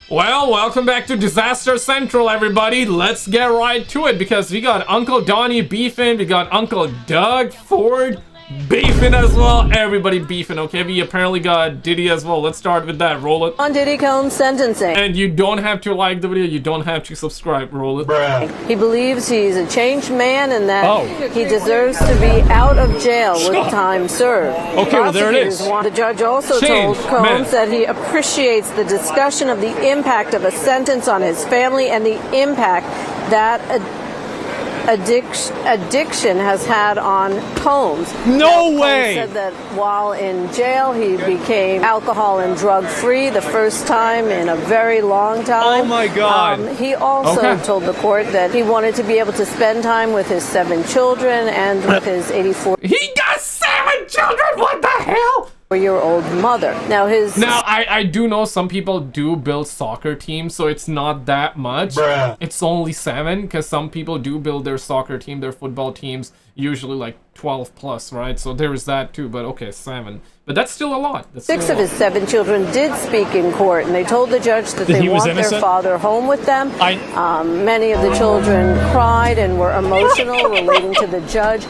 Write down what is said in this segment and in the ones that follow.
Well, welcome back to Disaster Central, everybody. Let's get right to it because we got Uncle Donnie beefing, we got Uncle Doug Ford beefing as well. Everybody beefing, okay? We apparently got Diddy as well. Let's start with that. Roll it. On Diddy Combs' sentencing. And you don't have to like the video. You don't have to subscribe. Roll it. Bruh. He believes he's a changed man and that he deserves to be out of jail with time served. Okay, well, there it is. The judge also told Combs that he appreciates the discussion of the impact of a sentence on his family and the impact that addiction has had on Combs. No way! Combs said that while in jail, he became alcohol and drug free the first time in a very long time. Oh my God! He also told the court that he wanted to be able to spend time with his 7 children and with his 84. He got 7 children. What the hell? Your old mother. Now I do know some people do build soccer teams, so it's not that much. Bruh. It's only 7 because some people do build their soccer team, their football teams, usually like 12 plus, right? So there is that too, but okay, 7. But that's still a lot. 6 of his 7 children did speak in court, and they told the judge that they want their father home with them. Many of the children cried and were emotional relating to the judge.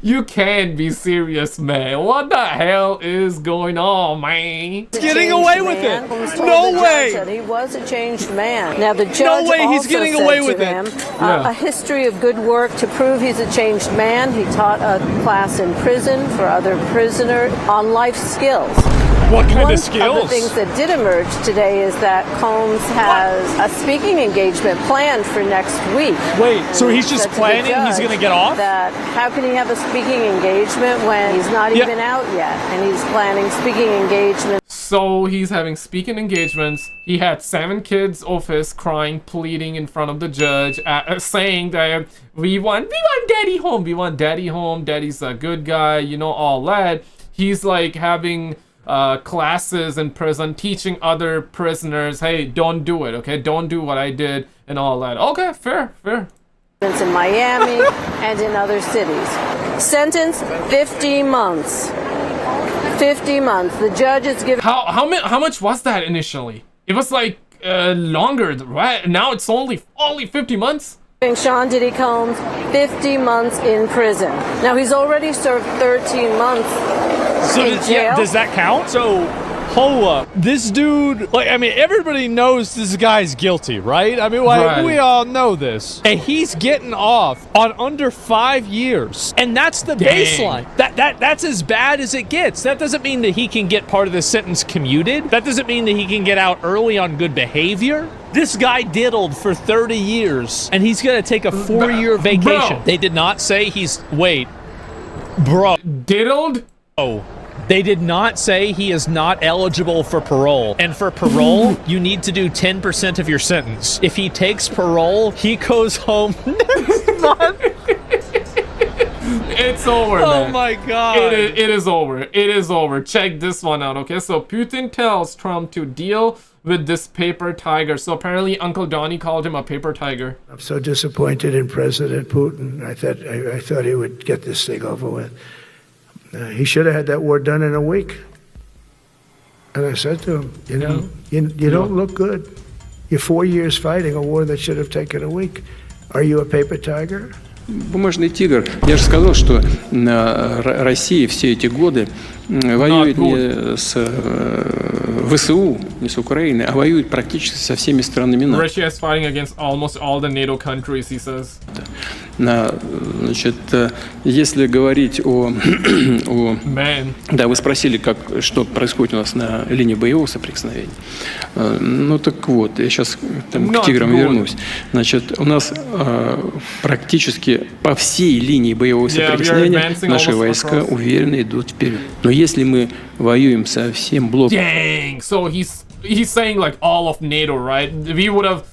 You can't be serious, man. What the hell is going on, man? He's getting away with it. No way. He was a changed man. Now the judge no way he's getting away with him, a history of good work to prove he's a changed man. He taught a class in prison for other prisoners on life skills. What kind of skills? One of the things that did emerge today is that Combs has a speaking engagement planned for next week. Wait, so he's just planning he's going to get off? That how can he have a speaking engagement when he's not even out yet, and he's planning speaking engagements? So he's having speaking engagements. He had 7 kids of his crying, pleading in front of the judge, saying that we want daddy home. We want daddy home. Daddy's a good guy, you know, all that. He's like having classes in prison, teaching other prisoners, hey, don't do it, okay? Don't do what I did and all that. Okay, fair. In Miami and in other cities. Sentence 50 months. 50 months. The judge is giving. How much was that initially? It was like longer, right? Now it's only 50 months. Sean Diddy Combs 50 months in prison. Now he's already served 13 months in jail. Yeah, does that count? So, hold up. This dude, like, I mean, everybody knows this guy's guilty, right? I mean, we all know this. And he's getting off on under 5 years. And that's the baseline. That's as bad as it gets. That doesn't mean that he can get part of the sentence commuted. That doesn't mean that he can get out early on good behavior. This guy diddled for 30 years, and he's going to take a 4-year vacation. They did not say wait, bro. Diddled? Oh. They did not say he is not eligible for parole. And for parole, you need to do 10% of your sentence. If he takes parole, he goes home next month. It's over, man. Oh my God. It is over. It is over. Check this one out, okay? So Putin tells Trump to deal with this paper tiger. So apparently Uncle Donnie called him a paper tiger. I'm so disappointed in President Putin. I thought he would get this thing over with. He should have had that war done in a week. And I said to him, you know, you don't look good. You're 4 years fighting a war that should have taken a week. Are you a paper tiger? Бумажный тигр. Я же сказал, что Россия все эти годы воюет не с ВСУ, не с Украиной, а воюет практически со всеми странами НАТО. Russia is fighting against almost all the NATO countries, he says. Значит, если говорить о да, вы спросили, что происходит у нас на линии боевого соприкосновения. Ну так вот, я сейчас к тиграм вернусь. Значит, у нас практически по всей линии боевого соприкосновения наши войска уверенно идут вперед. Но если мы воюем со всем блоком... Dang! So he's saying like all of NATO, right? We would have...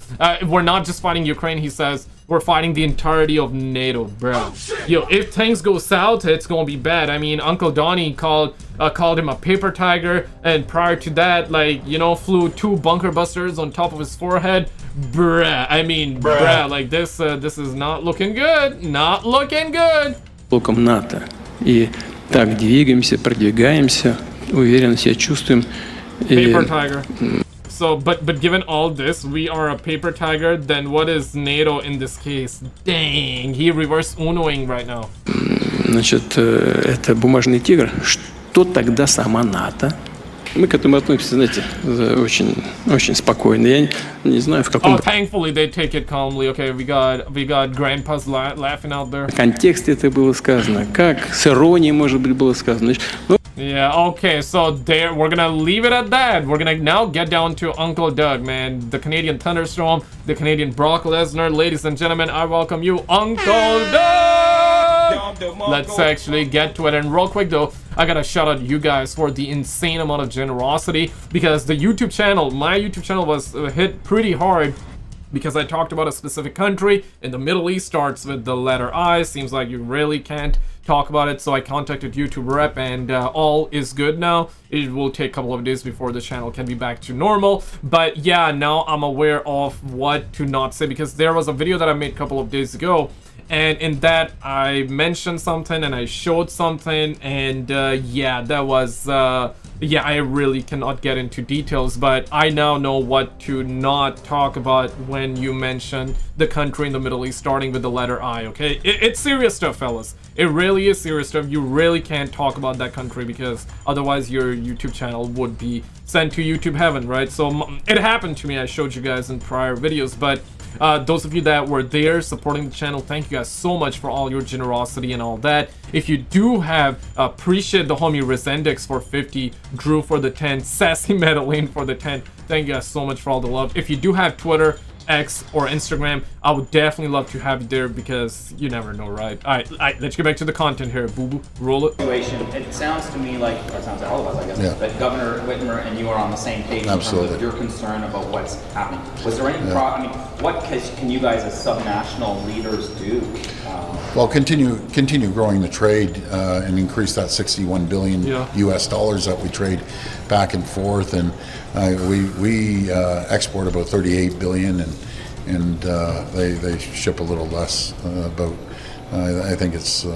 we're not just fighting Ukraine, he says. We're fighting the entirety of NATO, bro. Yo, if things go south, it's gonna be bad. I mean, Uncle Donnie called him a paper tiger, and prior to that, like, you know, flew 2 bunker busters on top of his forehead. Bruh, I mean, bruh, like this is not looking good. Not looking good. Блоком НАТО. И так двигаемся, продвигаемся, уверенно себя чувствуем. Paper tiger. So, but given all this, we are a paper tiger, then what is NATO in this case? Dang, he reverse unoing right now. Значит, это бумажный тигр. Что тогда сама НАТО? Мы к этому относимся, знаете, очень спокойно. Я не знаю, в каком... Oh, thankfully they take it calmly. Okay, we got grandpas laughing out there. В контексте это было сказано. Как с иронией, может быть, было сказано. Yeah, okay, so there, we're gonna leave it at that. We're gonna now get down to Uncle Doug, man. The Canadian Thunderstorm, the Canadian Brock Lesnar. Ladies and gentlemen, I welcome you, Uncle Doug! Let's actually get to it. And real quick though, I gotta shout out you guys for the insane amount of generosity, because the YouTube channel, my YouTube channel was hit pretty hard because I talked about a specific country in the Middle East, starts with the letter I. Seems like you really can't talk about it, so I contacted YouTube rep, and all is good now. It will take a couple of days before the channel can be back to normal, but yeah, now I'm aware of what to not say, because there was a video that I made a couple of days ago, and in that I mentioned something and I showed something, and yeah, that was yeah, I really cannot get into details, but I now know what to not talk about when you mention the country in the Middle East starting with the letter I, okay? It's serious stuff, fellas. It really is serious stuff. You really can't talk about that country, because otherwise your YouTube channel would be sent to YouTube heaven, right? So it happened to me. I showed you guys in prior videos, but those of you that were there supporting the channel, thank you guys so much for all your generosity and all that. If you do have, appreciate the homie Resendix for 50, Drew for the 10, Sassy Medellin for the 10. Thank you guys so much for all the love. If you do have Twitter, X, or Instagram, I would definitely love to have you there, because you never know, right? All right, let's get back to the content here. Boo boo, roll it. It sounds to me like, or it sounds like all of us, I guess, that Governor Whitmer and you are on the same page in terms of your concern about what's happening. Was there any I mean, what can you guys as subnational leaders do? Well, continue growing the trade and increase that 61 billion US dollars that we trade back and forth, and we export about 38 billion, and they ship a little less, about I think it's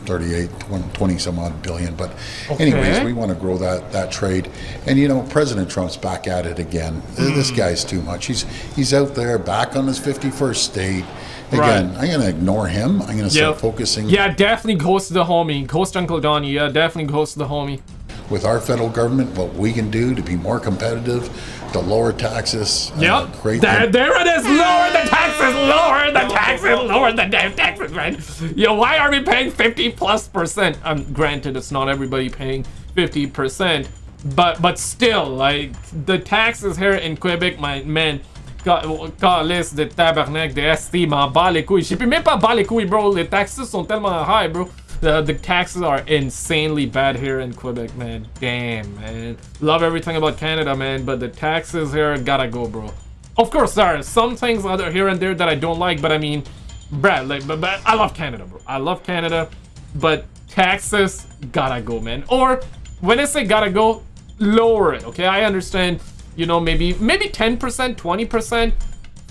38, 20 some odd billion. But anyways, we want to grow that trade. And you know, President Trump's back at it again. This guy's too much. He's out there back on his 51st state. Again, I'm going to ignore him. I'm going to start focusing. Yeah, definitely ghost the homie. Ghost Uncle Donnie. Yeah, definitely ghost the homie. With our federal government, what we can do to be more competitive, to lower taxes. Yep. There it is. Lower the taxes. Lower the taxes. Lower the damn taxes, right? Yo, why are we paying 50+%? Granted, it's not everybody paying 50%, but still, like, the taxes here in Quebec, my man. Calisse de tabarnak de esti, m'en bats les couilles. Je sais même pas bats les couilles, bro. Les taxes sont tellement high, bro. The taxes are insanely bad here in Quebec, man. Damn, man. Love everything about Canada, man, but the taxes here gotta go, bro. Of course, there are some things other here and there that I don't like, but I mean, bruh, like, but I love Canada, bro. I love Canada, but taxes gotta go, man. Or when I say gotta go, lower it, okay? I understand. You know, maybe 10%, 20%,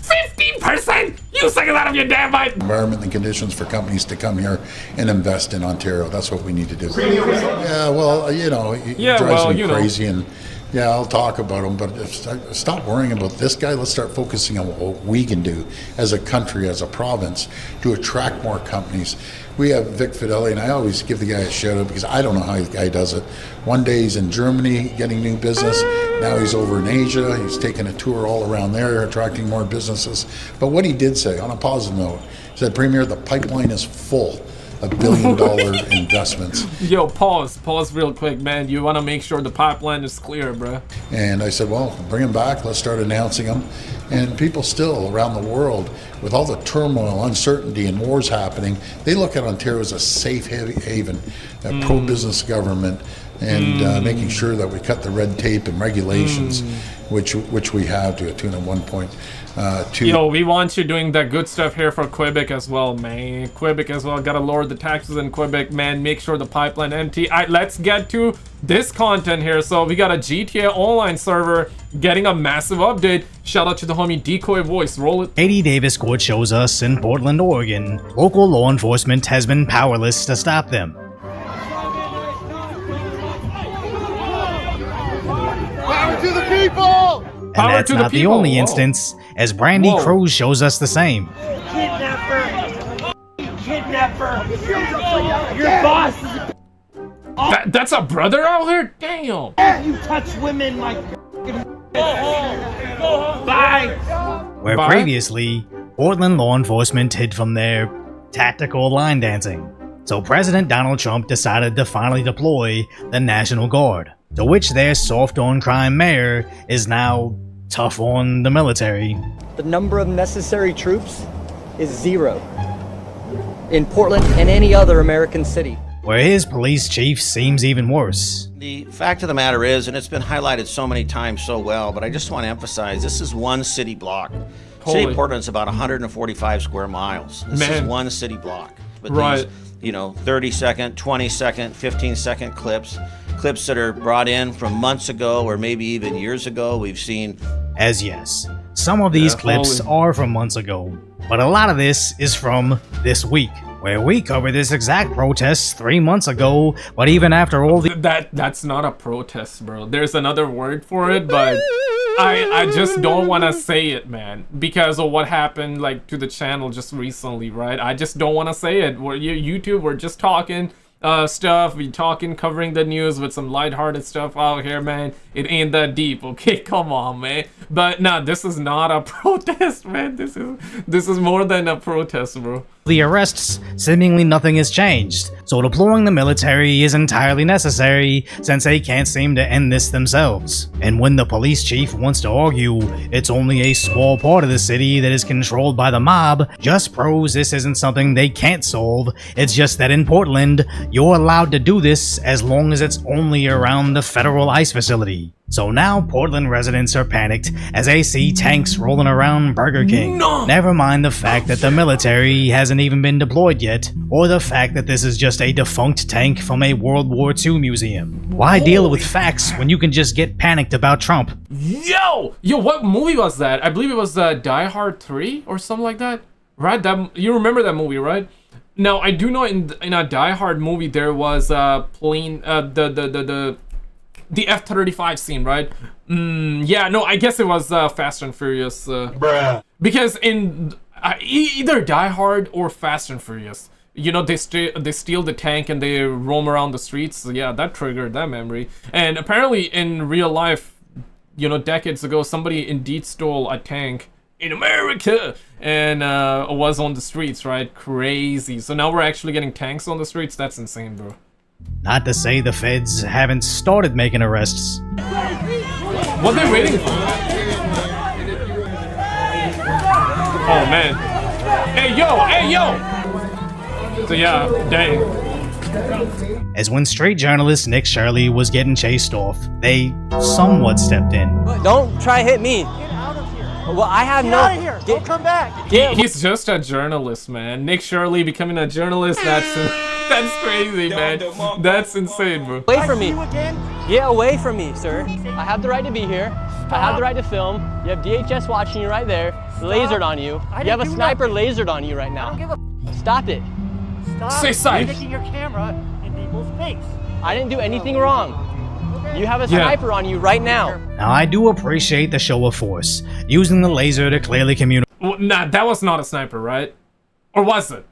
50%! You suck it out of your damn mind! Environment and conditions for companies to come here and invest in Ontario. That's what we need to do. Yeah, well, you know, it drives me crazy, and yeah, I'll talk about them, but stop worrying about this guy. Let's start focusing on what we can do as a country, as a province, to attract more companies. We have Vic Fideli, and I always give the guy a shout out because I don't know how the guy does it. One day he's in Germany getting new business. Now he's over in Asia. He's taking a tour all around there, attracting more businesses. But what he did say, on a positive note, he said, Premier, the pipeline is full of billion-dollar investments. Yo, pause real quick, man. You want to make sure the pipeline is clear, bro. And I said, well, bring them back. Let's start announcing them. And people still around the world, with all the turmoil, uncertainty, and wars happening, they look at Ontario as a safe haven, a pro-business government, and making sure that we cut the red tape and regulations, which we have to a tune of 1.2. Yo, we want you doing that good stuff here for Quebec as well, man. Quebec as well. Gotta lower the taxes in Quebec, man. Make sure the pipeline empty. All right, let's get to this content here. So we got a GTA Online server getting a massive update. Shout out to the homie Decoy Voice. Roll it. 80 Davis Court shows us in Portland, Oregon, local law enforcement has been powerless to stop them. to the people! And that's not the only instance, as Brandy Cruz shows us the same. Kidnapper! Kidnapper! Your boss is that's a brother out here? Damn! You touch women like Bye! Where previously, Portland law enforcement hid from their tactical line dancing. So President Donald Trump decided to finally deploy the National Guard, to which their soft-on-crime mayor is now tough on the military. The number of necessary troops is 0 in Portland and any other American city. Where his police chief seems even worse. The fact of the matter is, and it's been highlighted so many times so well, but I just want to emphasize, this is one city block. City of Portland's about 145 square miles. This is one city block. But these, 30-second, 20-second, 15-second clips that are brought in from months ago or maybe even years ago, we've seen. As yes, some of these clips are from months ago, but a lot of this is from this week, where we covered this exact protest 3 months ago, but even after all the— That's not a protest, bro. There's another word for it, but I just don't want to say it, man, because of what happened, like, to the channel just recently, right? I just don't want to say it. YouTube, we're just talking stuff, covering the news with some lighthearted stuff out here, man. It ain't that deep, okay? Come on, man. But nah, this is not a protest, man. This is more than a protest, bro. The arrests, seemingly nothing has changed, so deploying the military is entirely necessary since they can't seem to end this themselves. And when the police chief wants to argue it's only a small part of the city that is controlled by the mob, just proves this isn't something they can't solve. It's just that in Portland, you're allowed to do this as long as it's only around the federal ICE facility. So now Portland residents are panicked as they see tanks rolling around Burger King. No! Never mind the fact that the military hasn't even been deployed yet, or the fact that this is just a defunct tank from a World War II museum. Why deal with facts when you can just get panicked about Trump? Yo, what movie was that? I believe it was Die Hard 3 or something like that, right? You remember that movie, right? Now I do know in a Die Hard movie there was plane the F-35 scene, right? Yeah, no, I guess it was Fast and Furious. Bruh. Because in either Die Hard or Fast and Furious, you know, they steal the tank and they roam around the streets. So yeah, that triggered that memory. And apparently in real life, you know, decades ago, somebody indeed stole a tank in America and was on the streets, right? Crazy. So now we're actually getting tanks on the streets? That's insane, bro. Not to say the feds haven't started making arrests. What are they waiting for? Oh man. Hey yo! So yeah, dang. As when street journalist Nick Shirley was getting chased off, they somewhat stepped in. Don't try hit me. Well, I have Get out of here. Don't come back. He's just a journalist, man. Nick Shirley becoming a journalist, that's crazy, man. That's insane, bro. Away from me. Get away from me, sir. I have the right to be here. I have the right to film. You have DHS watching you right there, lasered on you. You have a sniper lasered on you right now. Stop it. Stop Say side. sticking your camera in people's face. I didn't do anything wrong. You have a sniper on you right now. Now, I do appreciate the show of force, using the laser to clearly communicate. Well, nah, that was not a sniper, right? Or was it?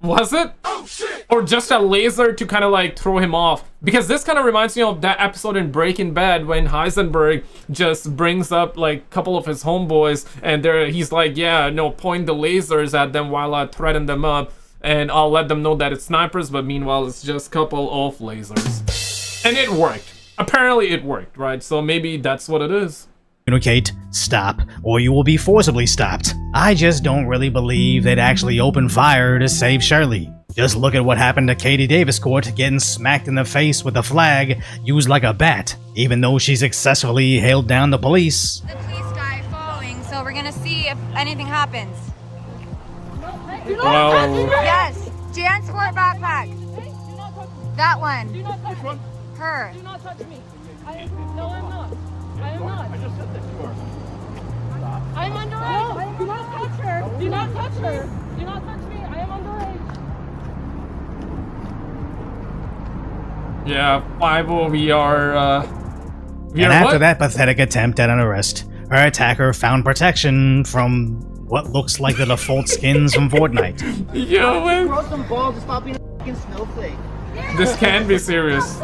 Was it? Oh, shit. Or just a laser to kind of like throw him off? Because this kind of reminds me of that episode in Breaking Bad when Heisenberg just brings up like a couple of his homeboys and he's like, yeah, no, point the lasers at them while I threaten them up and I'll let them know that it's snipers, but meanwhile it's just a couple of lasers. And it worked. Apparently it worked, right? So maybe that's what it is. Communicate, stop, or you will be forcibly stopped. I just don't really believe they'd actually open fire to save Shirley. Just look at what happened to Katie Davis Court getting smacked in the face with a flag used like a bat, even though she successfully hailed down the police. The police guy following, so we're gonna see if anything happens. Well, yes, Jan Sport backpack. That one. Do not touch me. Her. Do not touch me. No, I'm not. I am not. I just said that you are. I'm underage. Do not touch her. Do not touch her. Do not touch me. I am underage. yeah, 5-0, we are And after that pathetic attempt at an arrest, her attacker found protection from what looks like the default skins from Fortnite. Yo, man. Grow some balls to stop being a fucking snowflake. This can be serious.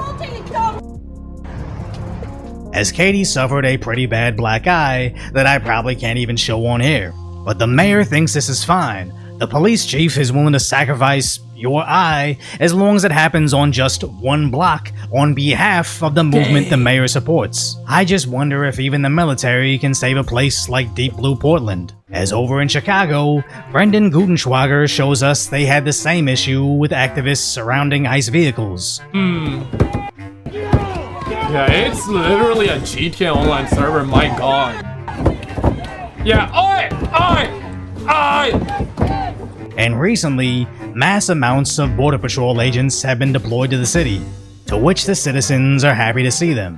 As Katie suffered a pretty bad black eye that I probably can't even show on here. But the mayor thinks this is fine. The police chief is willing to sacrifice your eye as long as it happens on just one block on behalf of the movement the mayor supports. I just wonder if even the military can save a place like Deep Blue Portland. As over in Chicago, Brendan Gutenschwager shows us they had the same issue with activists surrounding ICE vehicles. Yeah, it's literally a GTA Online server, my god. Yeah, oi! And recently, mass amounts of Border Patrol agents have been deployed to the city, to which the citizens are happy to see them.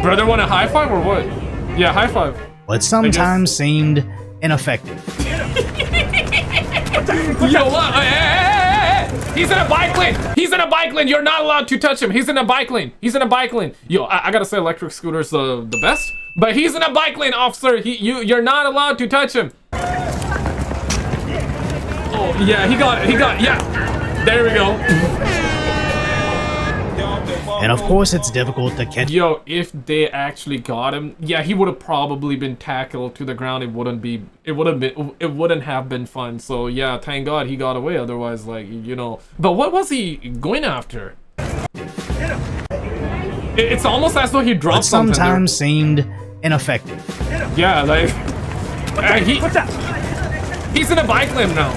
Brother, want a high five or what? Yeah, high five. But sometimes seemed ineffective. Yo, what? Hey. He's in a bike lane! He's in a bike lane! You're not allowed to touch him! He's in a bike lane! He's in a bike lane! Yo, I gotta say electric scooter's the best, but he's in a bike lane, officer! You're not allowed to touch him! Oh, yeah, he got it, yeah! There we go. And of course it's difficult to catch— Yo, if they actually got him, yeah, he would have probably been tackled to the ground. It wouldn't have been fun. So yeah, thank God he got away. Otherwise, like, you know. But what was he going after? It's almost as though he dropped something. Sometimes seemed ineffective. Yeah, like he's in a bike lane now.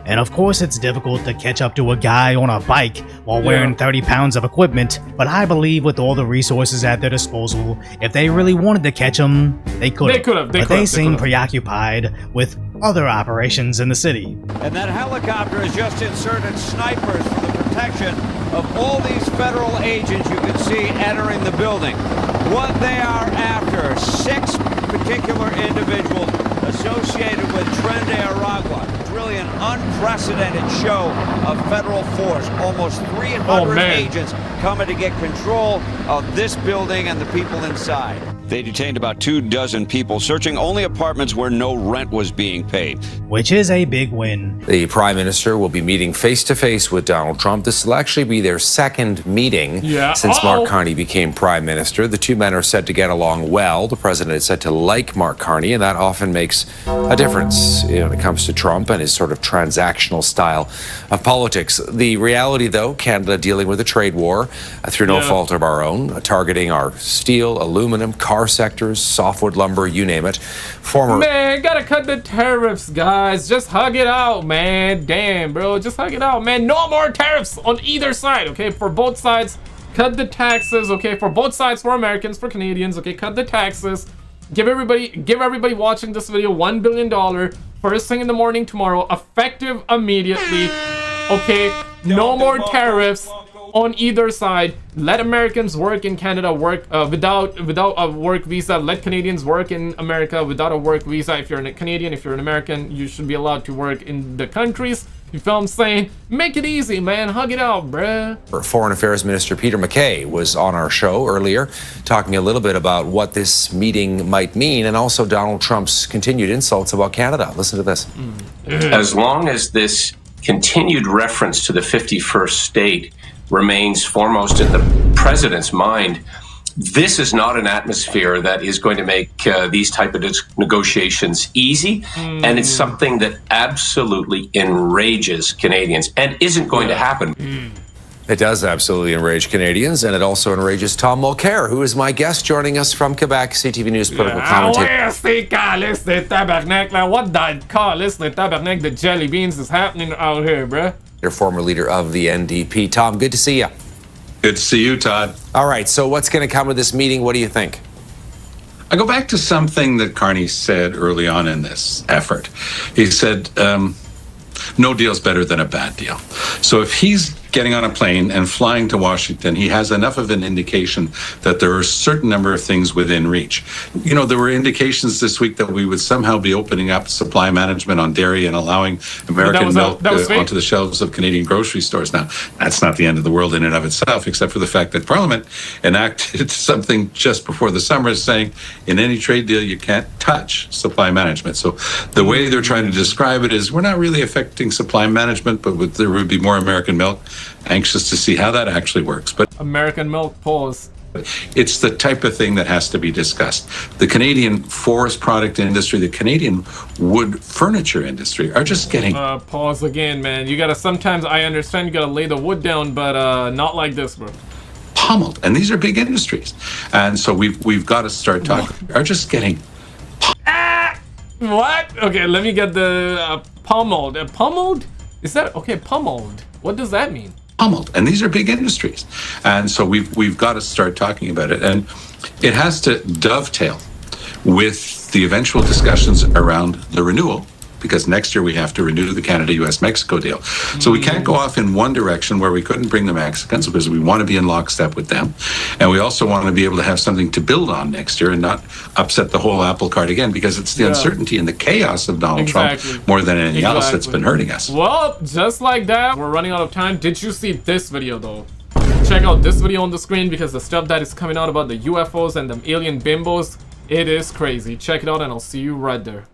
And of course it's difficult to catch up to a guy on a bike while wearing 30 pounds of equipment, but I believe with all the resources at their disposal, if they really wanted to catch him, they could have. But they seem preoccupied with other operations in the city. And that helicopter has just inserted snipers for the protection of all these federal agents you can see entering the building. What they are after, 6 particular individuals associated with Tren de Aragua. It's really an unprecedented show of federal force. Almost 300 agents coming to get control of this building and the people inside. They detained about 24 people, searching only apartments where no rent was being paid. Which is a big win. The Prime Minister will be meeting face-to-face with Donald Trump. This will actually be their second meeting since Mark Carney became Prime Minister. The two men are said to get along well. The president is said to like Mark Carney, and that often makes a difference when it comes to Trump and his sort of transactional style of politics. The reality, though, Canada dealing with a trade war through no fault of our own, targeting our steel, aluminum, car sectors, softwood lumber, you name it. Man, gotta cut the tariffs, guys. Just hug it out, man. Damn, bro. Just hug it out, man. No more tariffs on either side, okay? For both sides, cut the taxes, okay? For both sides, for Americans, for Canadians, okay? Cut the taxes. Give everybody watching this video $1 billion first thing in the morning tomorrow, effective immediately, okay? No more tariffs on either side. Let Americans work in Canada, work without a work visa. Let Canadians work in America without a work visa. If you're a Canadian, if you're an American, you should be allowed to work in the countries. You feel what I'm saying? Make it easy, man. Hug it out, bruh. Foreign Affairs Minister Peter MacKay was on our show earlier, talking a little bit about what this meeting might mean, and also Donald Trump's continued insults about Canada. Listen to this. As long as this continued reference to the 51st state remains foremost in the president's mind, this is not an atmosphere that is going to make these type of negotiations easy, and it's something that absolutely enrages Canadians and isn't going to happen. It does absolutely enrage Canadians, and it also enrages Tom Mulcair, who is my guest joining us from Quebec, CTV News political commentator. Where's the calice de tabernacle? What the calice de tabernacle, the jelly beans is happening out here, bruh? Your former leader of the NDP. Tom, good to see you. Good to see you, Todd. All right, so what's going to come of this meeting? What do you think? I go back to something that Carney said early on in this effort. He said, no deal's better than a bad deal. So if he's getting on a plane and flying to Washington, he has enough of an indication that there are a certain number of things within reach. You know, there were indications this week that we would somehow be opening up supply management on dairy and allowing American milk onto the shelves of Canadian grocery stores. Now, that's not the end of the world in and of itself, except for the fact that Parliament enacted something just before the summer saying in any trade deal you can't touch supply management. So the way they're trying to describe it is we're not really affecting supply management, but there would be more American milk. Anxious to see how that actually works. But American milk, pause. It's the type of thing that has to be discussed. The Canadian forest product industry, the Canadian wood furniture industry are just getting... Pause again, man. You gotta, sometimes I understand you gotta lay the wood down, but not like this, bro. Pummeled. And these are big industries. And so we've got to start talking. Are just getting... What? Okay, let me get the pummeled. Pummeled? Is that... Okay, pummeled. What does that mean? Pummeled. And these are big industries. And so we've got to start talking about it. And it has to dovetail with the eventual discussions around the renewal, because next year we have to renew the Canada-US-Mexico deal. So we can't go off in one direction where we couldn't bring the Mexicans, because we want to be in lockstep with them. And we also want to be able to have something to build on next year and not upset the whole apple cart again, because it's the uncertainty and the chaos of Donald Trump more than anything else that's been hurting us. Well, just like that, we're running out of time. Did you see this video, though? Check out this video on the screen, because the stuff that is coming out about the UFOs and the alien bimbos, it is crazy. Check it out, and I'll see you right there.